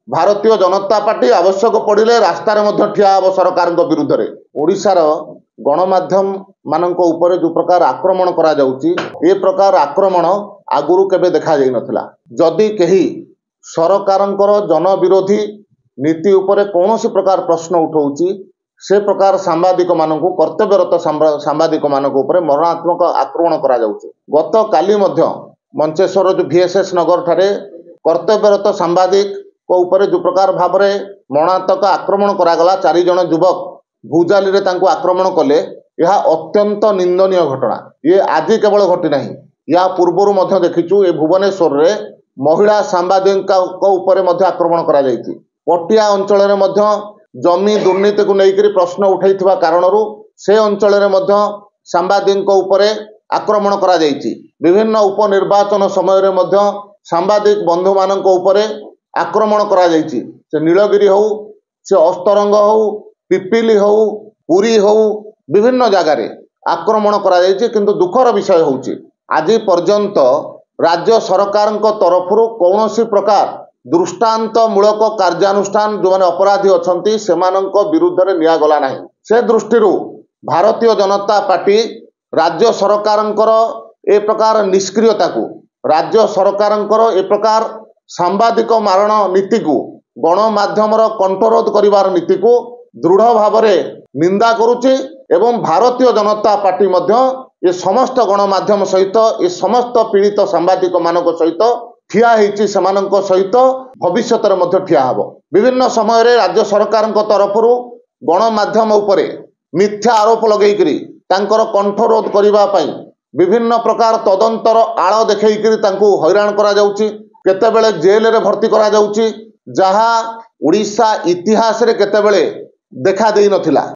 Bharatiya Janata party आवश्यक पड़े रास्तार ठिया हे सरकार विरुद्ध में। ओडिशार गणमाध्यम मानक ऊपर जो प्रकार आक्रमण करा जाउची, ए प्रकार आक्रमण आगुरु केबे देखा जाई नथिला। जदि केही सरकारंकर जनविरोधी नीति उपरे कौनसी प्रकार प्रश्न उठाउची, से प्रकार सांबादिक मानक कर्तव्यरत सांबादिक मानक ऊपर मरणात्मक आक्रमण करा जाउची। गत काली मध्य मंचेश्वर जो VSS नगर ठारे कर्तव्यरत सांबादिक को ऊपर जो प्रकार भाव में मरणात्मक आक्रमण करागला, 4 जन युवक भुजाली रे तांको आक्रमण कले, यह अत्यंत निंदनीय घटना। ये आज केवल घटी नहीं, या पूर्वर मध्य देखिचु ए भुवनेश्वर रे महिला सांबादिक ऊपर मध्य आक्रमण करा जायछि। पटिया अंचल रे मध्य जमी दुर्नीति को लेकर प्रश्न उठाइथिबा कारणरू से अंचल रे मध्य सांबादिक ऊपर आक्रमण करा जायछि। विभिन्न उपनिर्वाचन समय रे मध्य सांबादिक बंधु मानक ऊपर आक्रमण करा जायछि। से नीलगिरी हो, से अस्तरंग हो, पिपिली हो, पुरी हो, विभिन्न जगार आक्रमण करा जायछि। किंतु दुखर विषय होछि, आज पर्यंत राज्य सरकार तरफरु कौनसी प्रकार दृष्टांतमूलक कार्यानुष्ठान जो माने अपराधी अछंती सेमानंक विरुद्ध रे नियागला नाही। से दृष्टि भारतीय जनता पार्टी राज्य सरकारंकर ए प्रकार निष्क्रियता को, राज्य सरकारंकर ए प्रकार सांबादिक मारण नीति को, गणमाध्यम कंठरोध करिवार नीति को दृढ़ भाव में निंदा करुचे। एवं भारतीय जनता पार्टी मध्य ये समस्त गणमाध्यम सहित ये समस्त पीड़ित सांबादिक मानक सहित ठिया हेछि, सेमानक सहित भविष्यत रे मध्य ठिया हबो। विभिन्न समय रे राज्य सरकार तरफरु गणमाध्यम उपरे मिथ्या आरोप लगेइकरी तांकर कंठरोध करिबा पई विभिन्न प्रकार तदंतर आळ देखैकरी तांको हैरान करा जाउची, केतेबेले जेल रे भर्ती करा जाउची, जहा ओडिशा इतिहास रे केतेबेले देखा देई नथिला।